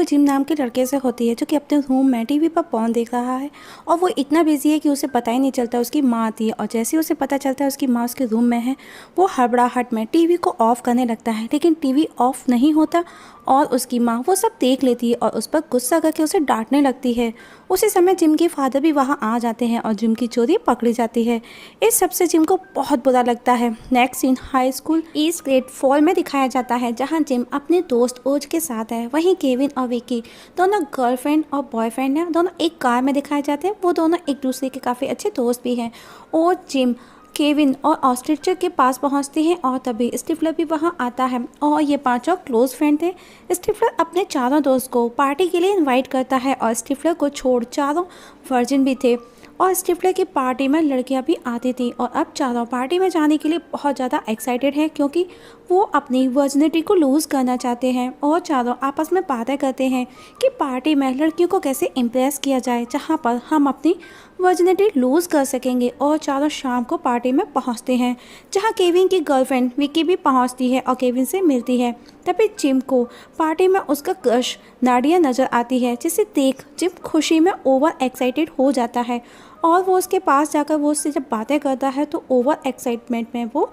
Gym नाम के लड़के से होती है जो कि अपने रूम में टीवी पर पॉर्न देख रहा है। और वो इतना बिजी है कि उसे पता ही नहीं चलता उसकी माँ आती है। और जैसे ही उसे पता चलता है उसकी माँ उसके रूम में है, वो हड़बड़ाहट में टीवी को ऑफ करने लगता है, लेकिन टीवी ऑफ नहीं होता। और उसकी माँ वो सब देख लेती है और उस पर गुस्सा करके उसे डांटने लगती है। उसी समय जिम के फादर भी वहाँ आ जाते हैं और जिम की चोरी पकड़ी जाती है। इस सब से जिम को बहुत बुरा लगता है। Next scene high school east grade fall में दिखाया जाता है, जहाँ जिम अपने दोस्त ओज के साथ है। वहीं केविन और विकी दोनों गर्लफ्रेंड और बॉयफ्रेंड हैं, दोनों एक कार में दिखाए जाते हैं। वो दोनों एक दूसरे के काफ़ी अच्छे दोस्त भी हैं। और जिम केविन और ऑस्ट्रिचर के पास पहुंचते हैं और तभी स्टिफलर भी वहां आता है और ये पांचों क्लोज फ्रेंड थे। स्टिफलर अपने चारों दोस्त को पार्टी के लिए इनवाइट करता है और स्टिफलर को छोड़ चारों वर्जिन भी थे। और स्टिफलर की पार्टी में लड़कियां भी आती थी और अब चारों पार्टी में जाने के लिए बहुत ज़्यादा एक्साइटेड हैं, क्योंकि वो अपनी वर्जिनिटी को लूज़ करना चाहते हैं। और चारों आपस में बातें करते हैं कि पार्टी में लड़कियों को कैसे इम्प्रेस किया जाए, जहाँ पर हम अपनी वर्जिनिटी लूज़ कर सकेंगे। और चारों शाम को पार्टी में पहुँचते हैं, जहाँ केविन की गर्लफ्रेंड विकी भी पहुँचती है और केविन से मिलती है। तभी जिम को पार्टी में उसका क्रश नाडिया नज़र आती है, जिसे देख जिम खुशी में ओवर एक्साइटेड हो जाता है। और वो उसके पास जाकर वो उससे जब बातें करता है तो ओवर एक्साइटमेंट में वो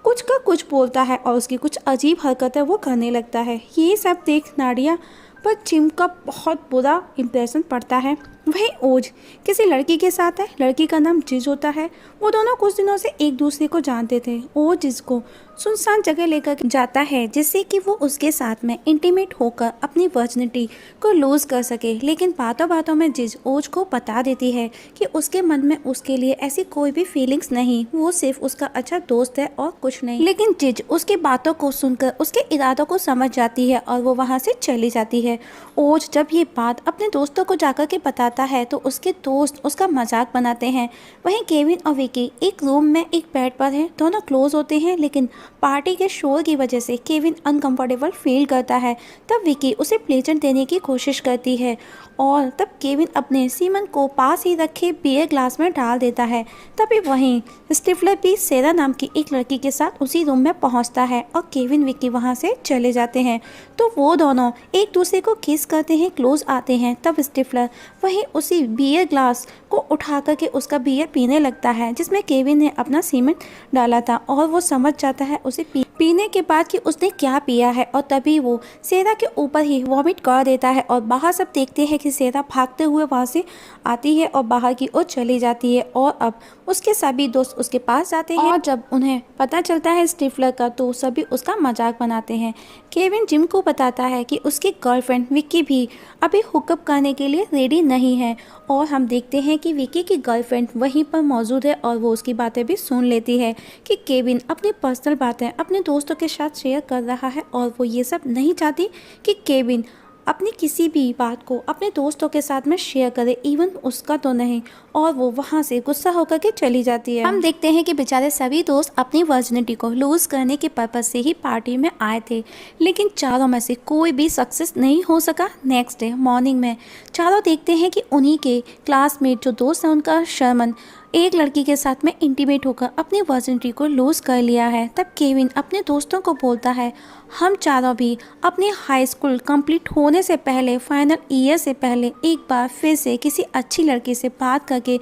कुछ का कुछ बोलता है और उसकी कुछ अजीब हरकतें वो करने लगता है। ये सब देख नाडिया पर जिम का बहुत बुरा इंप्रेशन पड़ता है। वही ओज किसी लड़की के साथ है, लड़की का नाम जिज होता है। वो दोनों कुछ दिनों से एक दूसरे को जानते थे। ओज जिज को सुनसान जगह लेकर जाता है, जिससे कि वो उसके साथ में इंटीमेट होकर अपनी वर्जिनिटी को लूज कर सके। लेकिन बातों बातों में जिज ओज को बता देती है कि उसके मन में उसके लिए ऐसी कोई भी फीलिंग्स नहीं, वो सिर्फ उसका अच्छा दोस्त है और कुछ नहीं। लेकिन जिज उसकी बातों को सुनकर उसके इरादों को समझ जाती है और वो वहाँ से चली जाती है। ओज जब ये बात अपने दोस्तों को जाकर के बताता है तो उसके दोस्त उसका मजाक बनाते हैं। वहीं केविन और विकी एक रूम में एक बेड पर हैं, दोनों क्लोज होते हैं, लेकिन पार्टी के शोर की वजह से केविन अनकंफर्टेबल फील करता है। तब विकी उसे प्लेजेंट देने की कोशिश करती है और तब केविन अपने सीमन को पास ही रखे बियर ग्लास में डाल देता है। तभी वहीं स्टिफलर भी सेरा नाम की एक लड़की के साथ उसी रूम में पहुंचता है और केविन विकी वहां से चले जाते हैं। तो वो दोनों एक दूसरे को किस करते हैं, क्लोज आते हैं। तब स्टिफलर वहीं उसी बियर ग्लास को उठा करके उसका बियर पीने लगता है, जिसमें केविन ने अपना सीमेंट डाला था। और वो समझ जाता है उसे पीने के बाद कि उसने क्या पिया है, और तभी वो सेरा के ऊपर ही वॉमिट कर देता है। और बाहर सब देखते हैं कि सेरा भागते हुए वहाँ से आती है और बाहर की ओर चली जाती है। और अब उसके सभी दोस्त उसके पास जाते हैं और जब उन्हें पता चलता है स्टिफलर का, तो सभी उसका मजाक बनाते हैं। केविन जिम को बताता है कि उसकी गर्लफ्रेंड विक्की भी अभी हुकअप करने के लिए रेडी नहीं है। और हम देखते हैं कि विक्की की गर्लफ्रेंड वहीं पर मौजूद है और वो उसकी बातें भी सुन लेती है कि केविन अपनी पर्सनल बातें अपने दोस्तों के साथ शेयर कर रहा है और वो ये सब नहीं चाहती कि केविन अपनी किसी भी बात को अपने दोस्तों के साथ में शेयर करे, इवन उसका तो नहीं। और वो वहाँ से गुस्सा होकर के चली जाती है। हम देखते हैं कि बेचारे सभी दोस्त अपनी वर्जिनिटी को लूज करने के पर्पज से ही पार्टी में आए थे, लेकिन चारों में से कोई भी सक्सेस नहीं हो सका। नेक्स्ट डे मॉर्निंग में चारों देखते हैं कि उन्हीं के क्लासमेट जो दोस्त है उनका शर्मन एक लड़की के साथ में इंटीमेट होकर अपनी वर्जिनिटी को लूज कर लिया है। तब केविन अपने दोस्तों को बोलता है, हम चारों भी अपनी हाई स्कूल कंप्लीट होने से पहले, फाइनल ईयर से पहले एक बार फिर से किसी अच्छी लड़की से बात करके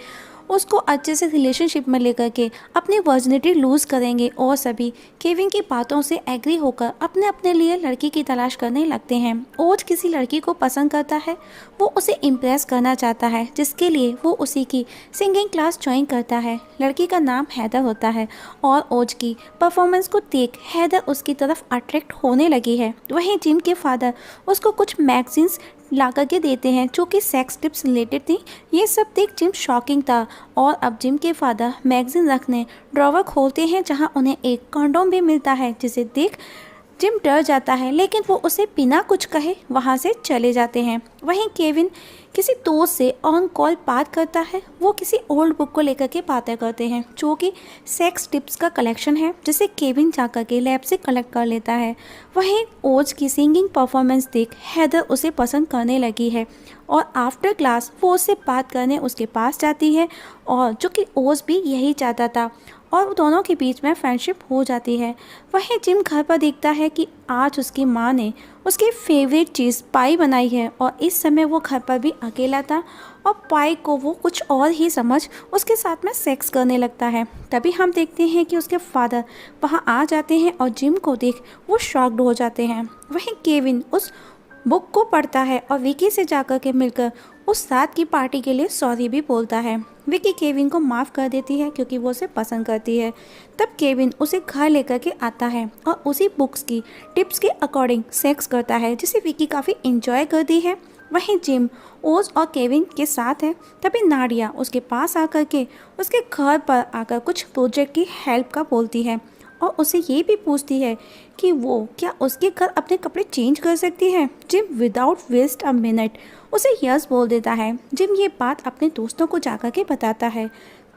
उसको अच्छे से रिलेशनशिप में लेकर के अपनी वर्जिनिटी लूज़ करेंगे। और सभी केविन की बातों से एग्री होकर अपने अपने लिए लड़की की तलाश करने लगते हैं। ओज किसी लड़की को पसंद करता है, वो उसे इम्प्रेस करना चाहता है, जिसके लिए वो उसी की सिंगिंग क्लास ज्वाइन करता है। लड़की का नाम हैदर होता है और ओज की परफॉर्मेंस को देख हैदर उसकी तरफ अट्रैक्ट होने लगी है। वहीं जिम के फादर उसको कुछ मैगजीन्स ला करके देते हैं जो कि सेक्स टिप्स रिलेटेड थी। ये सब देख जिम शॉकिंग था और अब जिम के फादर मैगजीन रखने ड्रॉवर खोलते हैं, जहां उन्हें एक कंडोम भी मिलता है, जिसे देख जिम डर जाता है, लेकिन वो उसे बिना कुछ कहे वहाँ से चले जाते हैं। वहीं केविन किसी दोस्त से ऑन कॉल बात करता है। वो किसी ओल्ड बुक को लेकर के बातें करते हैं जो कि सेक्स टिप्स का कलेक्शन है, जिसे केविन जाकर के लैब से कलेक्ट कर लेता है। वहीं ओज की सिंगिंग परफॉर्मेंस देख हैदर उसे पसंद करने लगी है और आफ्टर क्लास वो उससे बात करने उसके पास जाती है, और जो कि ओज भी यही चाहता था। और दोनों के बीच में फ्रेंडशिप हो जाती है। वहीं जिम घर पर देखता है कि आज उसकी माँ ने उसकी फेवरेट चीज़ पाई बनाई है और इस समय वो घर पर भी अकेला था और पाई को वो कुछ और ही समझ उसके साथ में सेक्स करने लगता है। तभी हम देखते हैं कि उसके फादर वहाँ आ जाते हैं और जिम को देख वो शॉक्ड हो जाते हैं। वहीं केविन उस बुक को पढ़ता है और विकी से जाकर के मिलकर उस रात की पार्टी के लिए सॉरी भी बोलता है। विकी केविन को माफ़ कर देती है क्योंकि वो उसे पसंद करती है। तब केविन उसे घर लेकर के आता है और उसी बुक्स की टिप्स के अकॉर्डिंग सेक्स करता है जिसे विकी काफ़ी इंजॉय करती है। वहीं जिम ओज और केविन के साथ है। तभी नाडिया उसके पास आकर के उसके घर पर आकर कुछ प्रोजेक्ट की हेल्प का बोलती है और उसे ये भी पूछती है कि वो क्या उसके घर अपने कपड़े चेंज कर सकती है। Jim without waste a minute उसे यस बोल देता है। जिम ये बात अपने दोस्तों को जाकर के बताता है।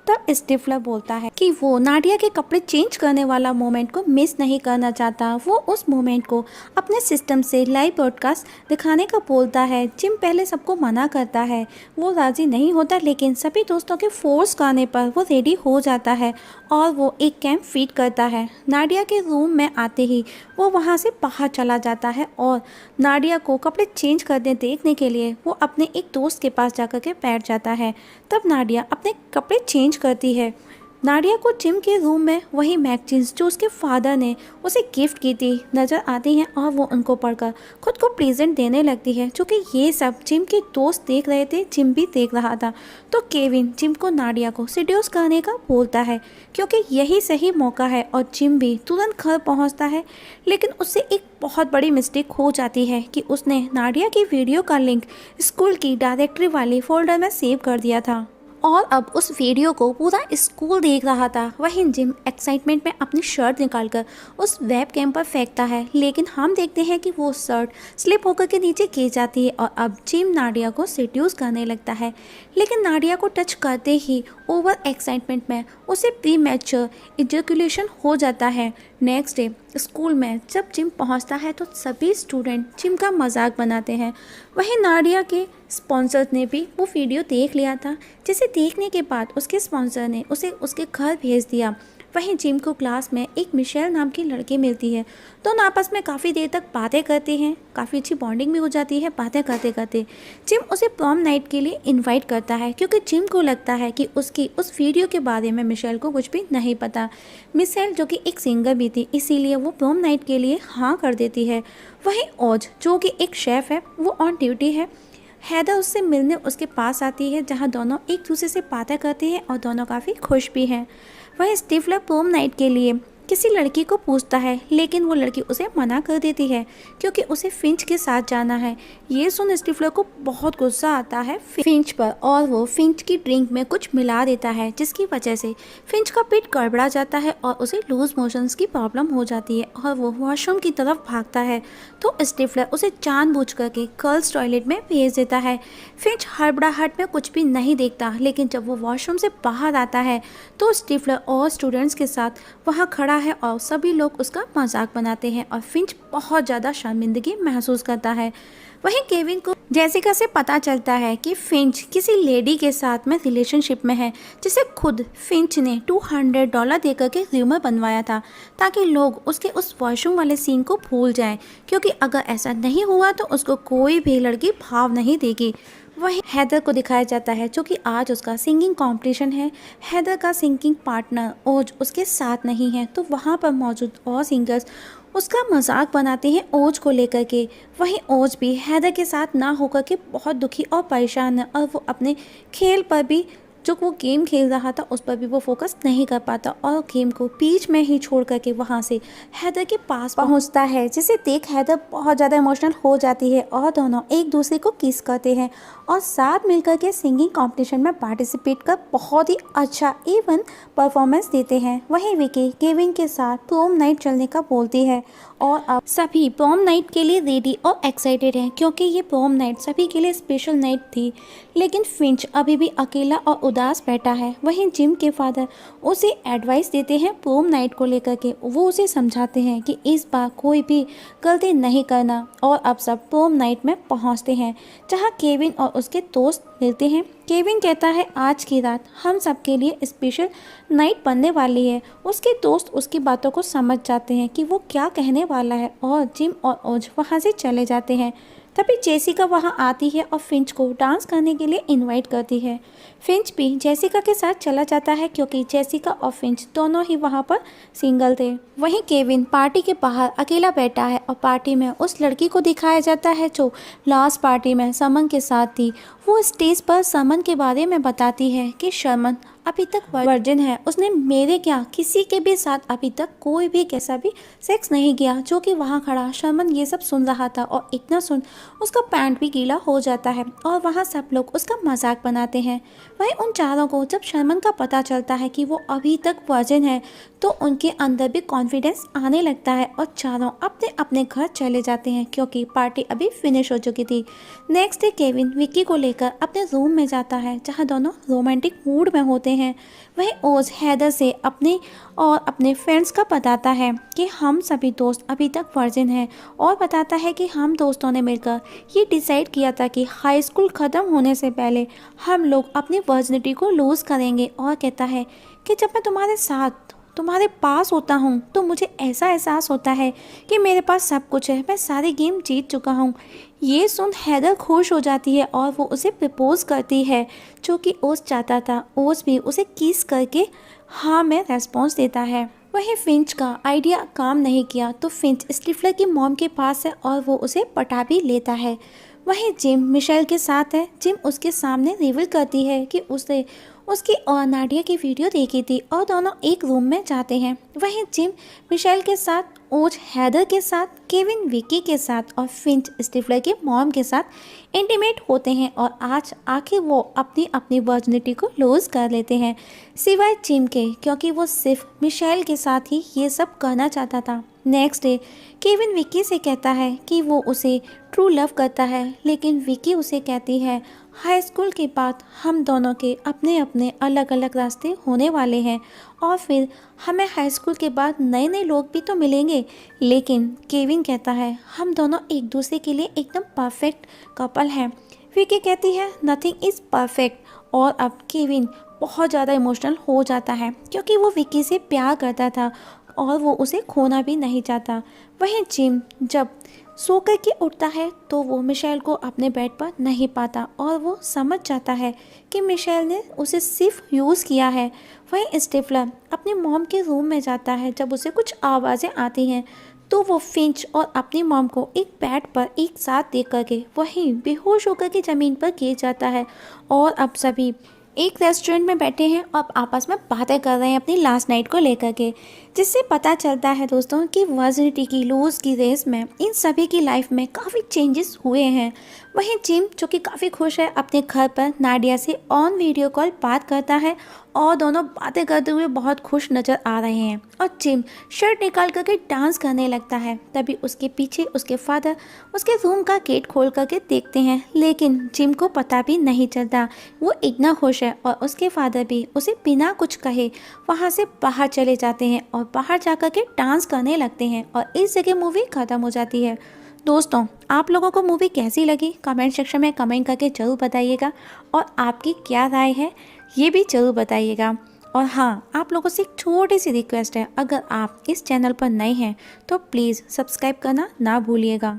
तब स्टिफलर बोलता है कि वो नाडिया के कपड़े चेंज करने वाला मोमेंट को मिस नहीं करना चाहता। वो उस मोमेंट को अपने सिस्टम से लाइव ब्रॉडकास्ट दिखाने का बोलता है। जिम पहले सबको मना करता है, वो राज़ी नहीं होता, लेकिन सभी दोस्तों के फोर्स करने पर वो रेडी हो जाता है और वो एक कैंप फीड करता है। नाडिया के रूम में आते ही वो वहाँ से बाहर चला जाता है और नाडिया को कपड़े चेंज करने देखने के लिए वो अपने एक दोस्त के पास जाकर के बैठ जाता है। तब नाडिया अपने कपड़े चेंज करती है। नाडिया को जिम के रूम में वही मैगजीन्स जो उसके फादर ने उसे गिफ्ट की थी नज़र आती हैं और वो उनको पढ़कर खुद को प्रेजेंट देने लगती है। क्योंकि ये सब जिम के दोस्त देख रहे थे, जिम भी देख रहा था। तो केविन जिम को नाडिया को सेड्यूस करने का बोलता है क्योंकि यही सही मौका है और जिम भी तुरंत घर पहुंचता है। लेकिन उससे एक बहुत बड़ी मिस्टेक हो जाती है कि उसने नाडिया की वीडियो का लिंक स्कूल की डायरेक्टरी वाली फोल्डर में सेव कर दिया था और अब उस वीडियो को पूरा स्कूल देख रहा था। वहीं जिम एक्साइटमेंट में अपनी शर्ट निकालकर उस वेब कैम पर फेंकता है, लेकिन हम देखते हैं कि वो शर्ट स्लिप होकर के नीचे गिर जाती है और अब जिम नाडिया को सेड्यूस करने लगता है। लेकिन नाडिया को टच करते ही ओवर एक्साइटमेंट में उसे प्री मैच्योर इजैकुलेशन हो जाता है। नेक्स्ट डे स्कूल में जब जिम पहुंचता है तो सभी स्टूडेंट जिम का मजाक बनाते हैं। वहीं नाडिया के स्पॉन्सर ने भी वो वीडियो देख लिया था, जिसे देखने के बाद उसके स्पॉन्सर ने उसे उसके घर भेज दिया। वहीं जिम को क्लास में एक मिशेल नाम की लड़की मिलती है। दोनों आपस में काफ़ी देर तक बातें करते हैं, काफ़ी अच्छी बॉन्डिंग भी हो जाती है बातें करते करते। जिम उसे प्रॉम नाइट के लिए इनवाइट करता है क्योंकि जिम को लगता है कि उसकी उस वीडियो के बारे में मिशेल को कुछ भी नहीं पता। मिशेल जो कि एक सिंगर भी थी, इसीलिए वो प्रॉम नाइट के लिए हाँ कर देती है। वहीं ओज जो कि एक शेफ़ है, वो ऑन ड्यूटी है। हैदर उससे मिलने उसके पास आती है, जहाँ दोनों एक दूसरे से बातें करते हैं और दोनों काफ़ी खुश भी हैं। वहीं स्टिफलर प्रॉम नाइट के लिए किसी लड़की को पूछता है, लेकिन वो लड़की उसे मना कर देती है क्योंकि उसे फिंच के साथ जाना है। ये सुन स्टिफलर को बहुत गुस्सा आता है फिंच पर और वो फिंच की ड्रिंक में कुछ मिला देता है, जिसकी वजह से फिंच का पेट गड़बड़ा जाता है और उसे लूज मोशंस की प्रॉब्लम हो जाती है और वो वॉशरूम की तरफ भागता है। तो स्टिफलर उसे जानबूझ करके गर्ल्स टॉयलेट में भेज देता है। फिंच हड़बड़ाहट में कुछ भी नहीं देखता, लेकिन जब वो वॉशरूम से बाहर आता है तो स्टिफलर और स्टूडेंट्स के साथ वहाँ खड़ा है और सभी लोग उसका मजाक बनाते हैं और फिंच बहुत ज़्यादा शर्मिंदगी महसूस करता है। वहीं केविन को जेसिका से पता चलता है कि फिंच किसी लेडी के साथ में रिलेशनशिप में है, जिसे खुद फिंच ने $200 देकर के र्यूमर बनवाया था ताकि लोग उसके उस वॉशरूम वाले सीन को भूल जाएं, क्योंकि अगर ऐसा नहीं हुआ तो उसको कोई भी लड़की भाव नहीं देगी। वहीं हैदर को दिखाया जाता है जो कि आज उसका सिंगिंग कंपटीशन है। हैदर का सिंगिंग पार्टनर ओज उसके साथ नहीं है, तो वहाँ पर मौजूद और सिंगर्स उसका मजाक बनाते हैं ओज को लेकर के। वहीं ओज भी हैदर के साथ ना होकर के बहुत दुखी और परेशान है और वो अपने खेल पर भी, जो वो गेम खेल रहा था उस पर भी वो फोकस नहीं कर पाता और गेम को बीच में ही छोड़ करके वहाँ से हैदर के पास पहुँचता है, जिसे देख हैदर बहुत ज़्यादा इमोशनल हो जाती है और दोनों एक दूसरे को किस करते हैं और साथ मिलकर के सिंगिंग कंपटीशन में पार्टिसिपेट कर बहुत ही अच्छा इवन परफॉर्मेंस देते हैं। वहीं विकी केविन के साथ प्रॉम नाइट चलने का बोलती है और अब सभी प्रॉम नाइट के लिए रेडी और एक्साइटेड हैं क्योंकि ये प्रॉम नाइट सभी के लिए स्पेशल नाइट थी। लेकिन फिंच अभी भी अकेला और उदास बैठा है। वहीं जिम के फादर उसे एडवाइस देते हैं प्रोम नाइट को लेकर के। वो उसे समझाते हैं कि इस बार कोई भी गलती नहीं करना और अब सब प्रोम नाइट में पहुंचते हैं जहां केविन और उसके दोस्त मिलते हैं। केविन कहता है आज की रात हम सबके लिए स्पेशल नाइट बनने वाली है। उसके दोस्त उसकी बातों को समझ जाते हैं कि वो क्या कहने वाला है और जिम और ओज वहाँ से चले जाते हैं। तभी जेसिका वहाँ आती है और फिंच को डांस करने के लिए इनवाइट करती है। फिंच भी जेसिका के साथ चला जाता है क्योंकि जेसिका और फिंच दोनों ही वहाँ पर सिंगल थे। वहीं केविन पार्टी के बाहर अकेला बैठा है और पार्टी में उस लड़की को दिखाया जाता है जो लास्ट पार्टी में समन के साथ थी। वो स्टेज पर समन के बारे में बताती है कि शर्मन अभी तक वर्जिन है, उसने मेरे क्या किसी के भी साथ अभी तक कोई भी कैसा भी सेक्स नहीं किया। जो कि वहाँ खड़ा शर्मन ये सब सुन रहा था और इतना सुन उसका पैंट भी गीला हो जाता है और वहाँ सब लोग उसका मजाक बनाते हैं। वहीं उन चारों को जब शर्मन का पता चलता है कि वो अभी तक वर्जिन है तो उनके अंदर भी कॉन्फिडेंस आने लगता है और चारों अपने अपने घर चले जाते हैं क्योंकि पार्टी अभी फिनिश हो चुकी थी। नेक्स्ट डे केविन विक्की को लेकर अपने रूम में जाता है जहाँ दोनों रोमांटिक मूड में होते हैं। वहीं ओज हैदर से अपने और अपने फ्रेंड्स का बताता है कि हम सभी दोस्त अभी तक वर्जिन हैं और बताता है कि हम दोस्तों ने मिलकर ये डिसाइड किया था कि हाई स्कूल ख़त्म होने से पहले हम लोग अपनी वर्जिनिटी को लूज़ करेंगे। और कहता है कि जब मैं तुम्हारे साथ तुम्हारे पास होता हूँ तो मुझे ऐसा एहसास होता है कि मेरे पास सब कुछ है, मैं सारी गेम जीत चुका हूँ। ये सुन हैदर खुश हो जाती है और वो उसे प्रपोज करती है जो कि ओज चाहता था। ओज भी उसे किस करके हाँ में रेस्पॉन्स देता है। वहीं फिंच का आइडिया काम नहीं किया तो फिंच स्टिफलर की मॉम के पास है और वो उसे पटा भी लेता है। वहीं जिम मिशेल के साथ है। जिम उसके सामने रिवील करती है कि उसे उसकी और नाडिया की वीडियो देखी थी और दोनों एक रूम में जाते हैं। वहीं जिम मिशेल के साथ, ओज हैदर के साथ, केविन विकी के साथ और फिंच स्टिफलर की मॉम के साथ इंटीमेट होते हैं और आज आखिर वो अपनी अपनी वर्जिनिटी को लूज़ कर लेते हैं सिवाय जिम के क्योंकि वो सिर्फ मिशेल के साथ ही ये सब करना चाहता था। नेक्स्ट डे केविन विकी से कहता है कि वो उसे ट्रू लव करता है लेकिन विकी उसे कहती है हाई स्कूल के बाद हम दोनों के अपने अपने अलग अलग रास्ते होने वाले हैं और फिर हमें हाई स्कूल के बाद नए नए लोग भी तो मिलेंगे। लेकिन केविन कहता है हम दोनों एक दूसरे के लिए एकदम परफेक्ट कपल हैं। विकी कहती है नथिंग इज़ परफेक्ट और अब केविन बहुत ज़्यादा इमोशनल हो जाता है क्योंकि वो विकी से प्यार करता था और वो उसे खोना भी नहीं चाहता। वहीं जिम जब सो कर के उठता है तो वो मिशेल को अपने बेड पर नहीं पाता और वो समझ जाता है कि मिशेल ने उसे सिर्फ यूज़ किया है। वहीं स्टिफलर अपनी मॉम के रूम में जाता है। जब उसे कुछ आवाज़ें आती हैं तो वो फिंच और अपनी मॉम को एक बेड पर एक साथ देख करके वहीं बेहोश होकर के ज़मीन पर गिर जाता है और अब सभी एक रेस्टोरेंट में बैठे हैं और आपस में बातें कर रहे हैं अपनी लास्ट नाइट को लेकर के, जिससे पता चलता है दोस्तों कि वर्जिनिटी की लूज़ की रेस में इन सभी की लाइफ में काफ़ी चेंजेस हुए हैं। वहीं जिम जो कि काफ़ी खुश है अपने घर पर नाडिया से ऑन वीडियो कॉल बात करता है और दोनों बातें करते हुए बहुत खुश नज़र आ रहे हैं और जिम शर्ट निकाल करके डांस करने लगता है। तभी उसके पीछे उसके फादर उसके रूम का गेट खोल करके देखते हैं लेकिन जिम को पता भी नहीं चलता। वो इतना खुश है और उसके फादर भी उसे बिना कुछ कहे वहाँ से बाहर चले जाते हैं और बाहर जाकर के डांस करने लगते हैं और इस जगह मूवी ख़त्म हो जाती है। दोस्तों आप लोगों को मूवी कैसी लगी कमेंट सेक्शन में कमेंट करके ज़रूर बताइएगा और आपकी क्या राय है ये भी ज़रूर बताइएगा। और हाँ, आप लोगों से एक छोटी सी रिक्वेस्ट है, अगर आप इस चैनल पर नए हैं तो प्लीज़ सब्सक्राइब करना ना भूलिएगा।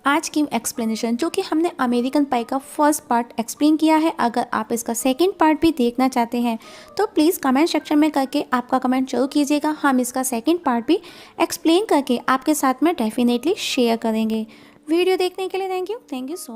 आज की एक्सप्लेनेशन जो कि हमने अमेरिकन पाई का फर्स्ट पार्ट एक्सप्लेन किया है, अगर आप इसका सेकंड पार्ट भी देखना चाहते हैं तो प्लीज़ कमेंट सेक्शन में करके आपका कमेंट जरूर कीजिएगा। हम इसका सेकंड पार्ट भी एक्सप्लेन करके आपके साथ में डेफिनेटली शेयर करेंगे। वीडियो देखने के लिए थैंक यू सो